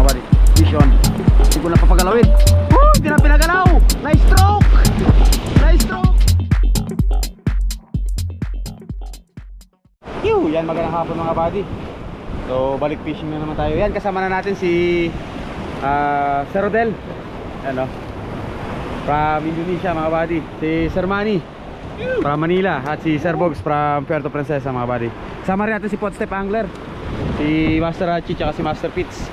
mga buddy. Vision. Hindi ko na papagalawin. Hindi na pinagalaw. Nice stroke. Nice stroke. Yan, magandang hapon mga buddy. So balik fishing na naman tayo. Yan, kasama na natin si Sir Rodel, ano, from Indonesia mga buddy. Si Sir Manny from Manila. At si Sir Bogs from Puerto Princesa mga buddy. Kasama rin natin si Potstep Angler, si Master Hachi at si Master Pitts.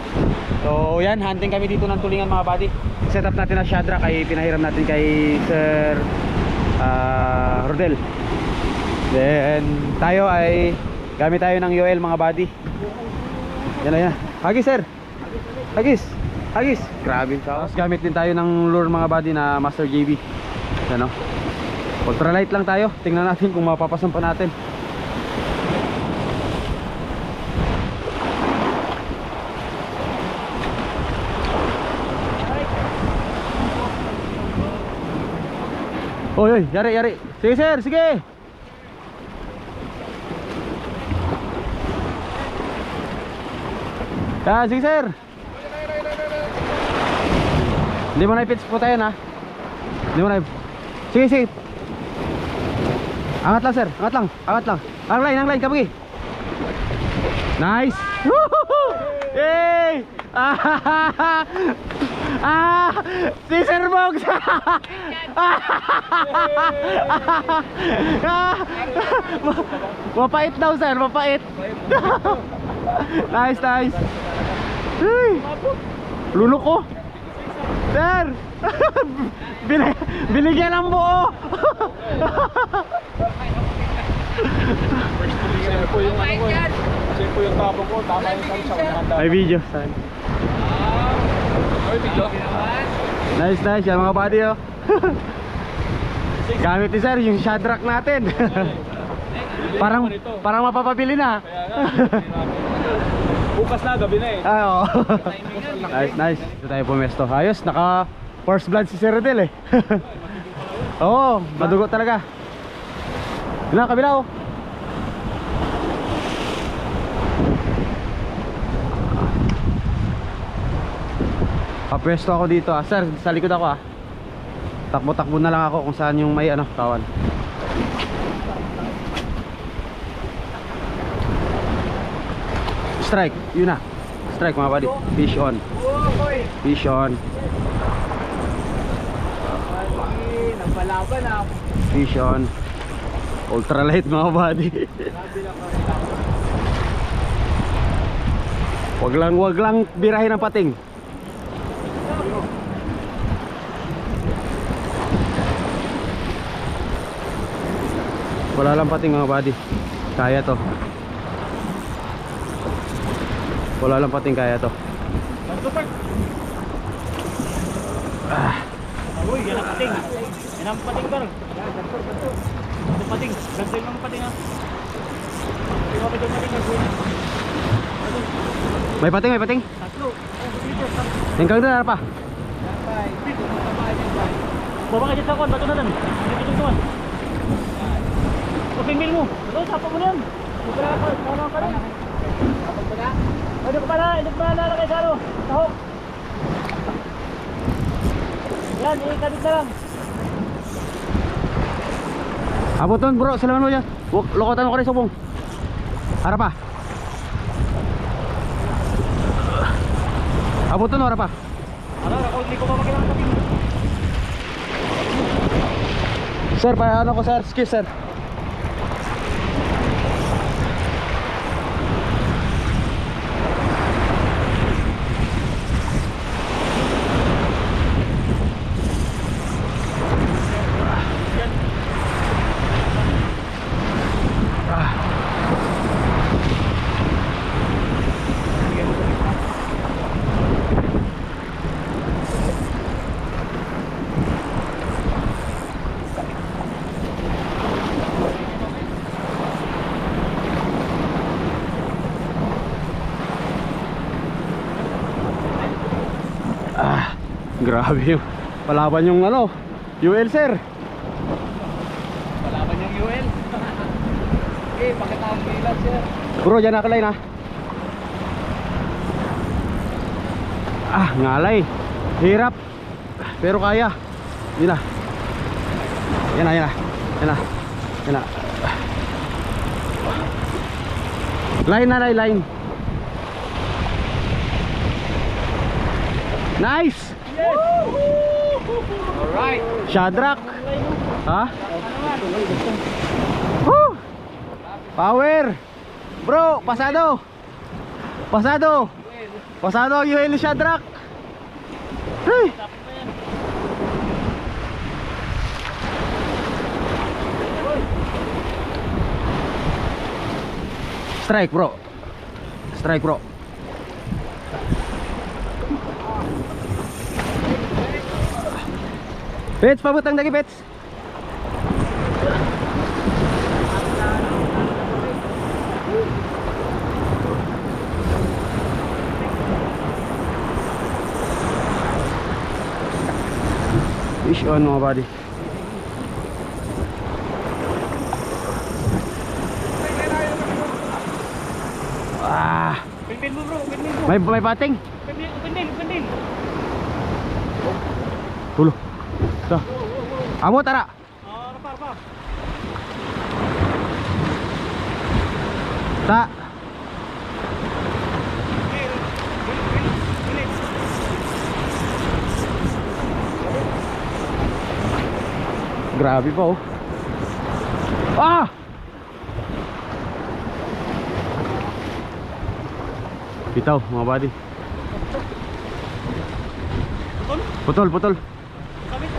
So yan, hunting kami dito ng tulingan mga buddy. Set up natin na shadrack ay pinahiram natin kay Sir Rodel. Then tayo ay gamit tayo ng UL mga buddy. Yan na yan. Hagis sir. Hagis. Hagis. Grabe. Tapos gamit din tayo ng lure mga buddy na Master JB. Yan o. Ultralight lang tayo. Tingnan natin kung mapapasan pa natin. Oy, yari, yari. Sige sir, sige. Sige sir. Hindi mo na ipits po tayo na. Hindi mo na. Sige, sige. Angat lang sir, angat lang, angat lang. Ang line, kabagi. Nice. Yay! Si Sir Bogs. Mapait daw sir, mapait. Nice, nice. Hey, lulok ko. Sir. Binigyan ng buo. Sir po yung ano ko. Sir po yung tapo ko. Tama yung sa unahan. May video saan? Ay, video. Nice, nice. Yan mga buddy oh. Gamit ni sir yung shadrack natin. Parang mapapabili na. Bukas na, gabi na eh. Ay, oo. Nice, nice. Ito tayo pumesto. Ayos, naka first blood si Sir Rodel eh. Oo, madugo talaga. Yun na, kabila oh. Papesto ako dito ah. Sir, sa likod ako ah. Takbo-takbo na lang ako kung saan yung may ano, kawan. Strike, yun na. Strike mga buddy. Fish on. Fish on. Nagpalaban ah. Fish on. Ultralight mga buddy. Wag lang birahin ang pating. Wala lang pating mga buddy. Kaya to. Wala lang pating, kaya to. Uy, yan ang pating. Yan ang pating bar. Yan ang pating. Ganda yung pating ah. May pating, may pating. Tatlo. Hanggang doon, pa. Baba ka dyan sa kuwan, bato na lang. Dito tuwan. Pagpingil mo. Ito, sapa mo na yan. Wala ka, tama ka rin. Kapag mo na? Hindi ko pa nalagay sa ano. Sa hook. Yan, ikabit na lang. Abuton bro, salaman mo dyan. Lokotan mo ka rin sa bong. Harap pa. Abuton, harap pa. Ano, hindi ko pa makilala sa Sir, paano ko sir? Excuse sir. Grabe yung palaban yung ano, UL sir. Palaban yung UL. Okay, pakita ang bilang sir. Bro, dyan nakalay na. Ah, ngalay. Hirap. Pero kaya. Yun na. Yan na, yan na. Yan na. Yan na. Line na, line. Nice! Alright. Shadrack. Ha? Woo! Power! Bro, pasado! Pasado! Pasado ang UL ni Shadrack! Hey! Strike bro. Strike bro. Pets, pabutang lagi pets. Fish on mga buddy. Ah, Pindin mo bro, pindin mo. may pating. Pindin. Tulo. Ito. Amo tara. Rapa. Ta. Grabe pa oh. Ah! Bitaw mga buddy. Putol. Sabit.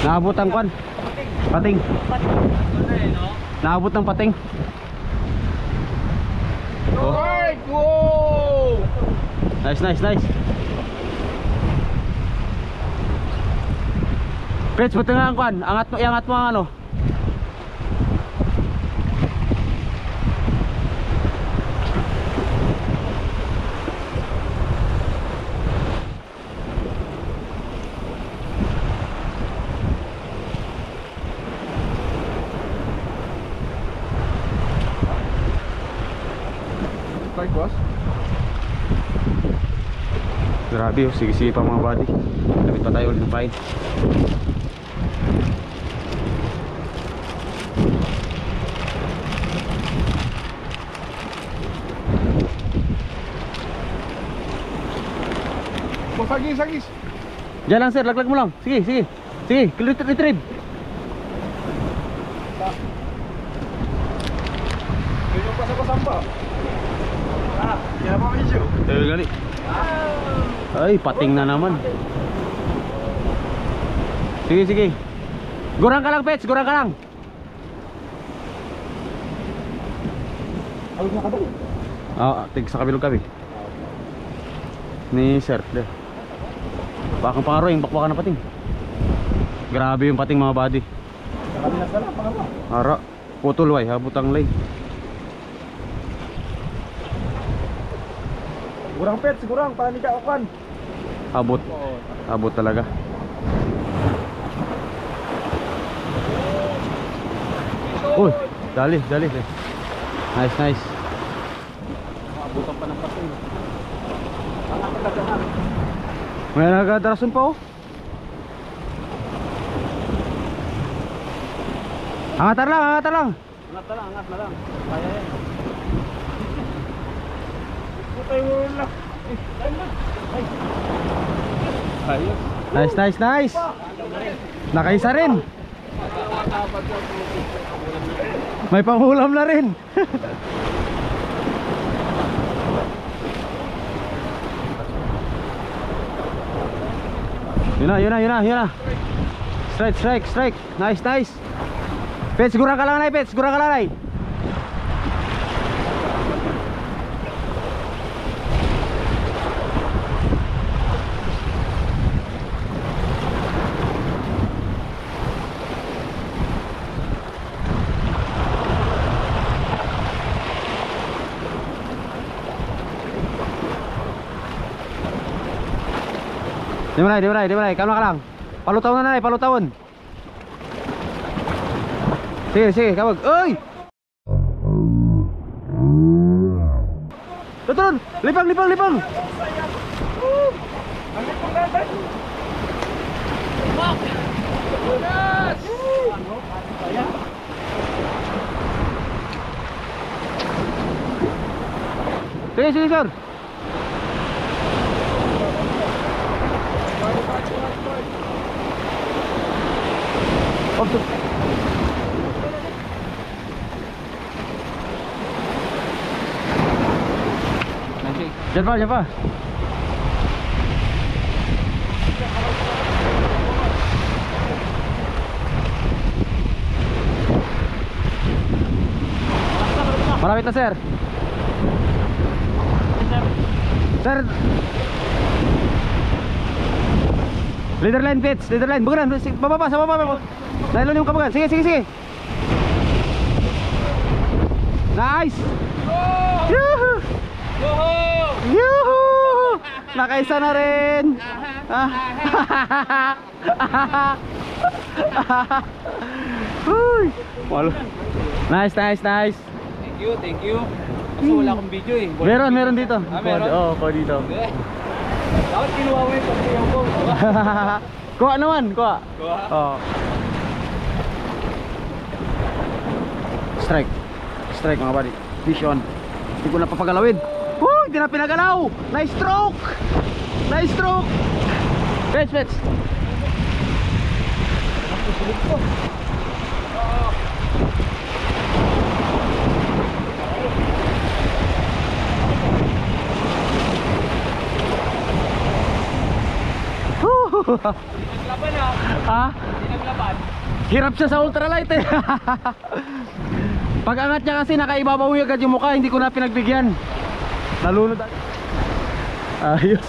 Naabot ang kwan. Pating. Naabot ng pating. Oh. Alright, wow! Nice. Pets, buti nga ang kwan. Iangat mo ang ano. Strike boss. Grabe oh, sige pa mga buddy. Lapit pa tayo ulit ng pain. Sagis. Diyan lang sir, laglag mo lang. Sige, retrieve. Yung pa sa samba. Kaya mo medyo. Gali. Ay, pating na naman. Sige. Gurang ka lang, Pets, gurang ka lang. Awit na ka ba? Tig sa kabilog kami. Ni sir, de. Bakang pangaroy, bakbakan na pating. Grabe yung pating mga buddy. Kami na sana, pangalawa. Ara, putol way, habutang lay. Gurang pet, sigurang, para hindi ka ukan. Abot talaga. Uy, dali. Nice. Abutan pa ng pasin. May nagdarason pa oh. Angat lang. Angat na lang. Kaya yan. Putay mo lang. Ayos. Nice. Nakaisa rin. May pangulam na rin. Yun na. Strike. Nice. Pets, gurang ka lang, Pets. Di mo na, kalma ka lang. Palutawon na nanay, palutawon. Sige, kabag. Uy! Tutun! Lipang! Sige, sir. Diyan pa. Malapit na, sir. Sir. Leaderline pits, leaderline. Bukan, baba. Nailon yung kabagan. Sige. Nice. Yuhu! Nakaisa na rin. Nice. Thank you. Kasi wala akong video eh. Meron dito. Meron? Oo, ko dito. Dapat kinuha mo yung pagkayaw ko. Kuha naman. Oo. Strike mga buddy. Vision. Hindi ko na papagalawin. Hindi na pinagalaw. Nice stroke. Fetch. Tinaglaban Ha? Tinaglaban. Hirap siya sa ultralight eh. Pag angat niya kasi nakaibabaw agad yung mukha, hindi ko na pinagbigyan. Nalunod. Ayos.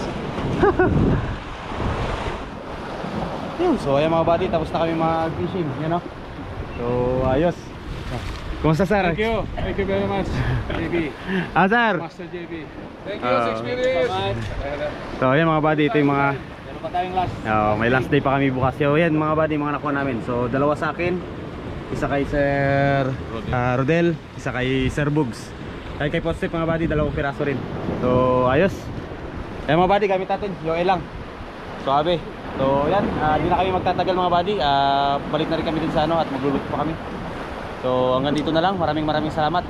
So ayan mga buddy, tapos na kami mag-fishing, you know? So ayos. Kumusta sir? Thank you very much, JB. Sir? Master JB. Thank you, experience. So ayan mga buddy, ito yung mga Meron pa tayong last. may last day pa kami bukas. So yan mga buddy, mga nakuha namin. So dalawa sa akin, isa kay Sir Rodel, isa kay Sir Bugs. Kay Postep mga buddy, dalawang piraso rin. So ayos. Yan mga buddy, gamit natin yung elang. So abe. So yan, di na kami magtatagal mga buddy. Balik na rin kami din sa ano at magluluto pa kami. So hanggang dito na lang. Maraming salamat.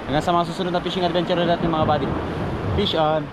Hanggang sa mga susunod na fishing adventure natin mga buddy. Fish on.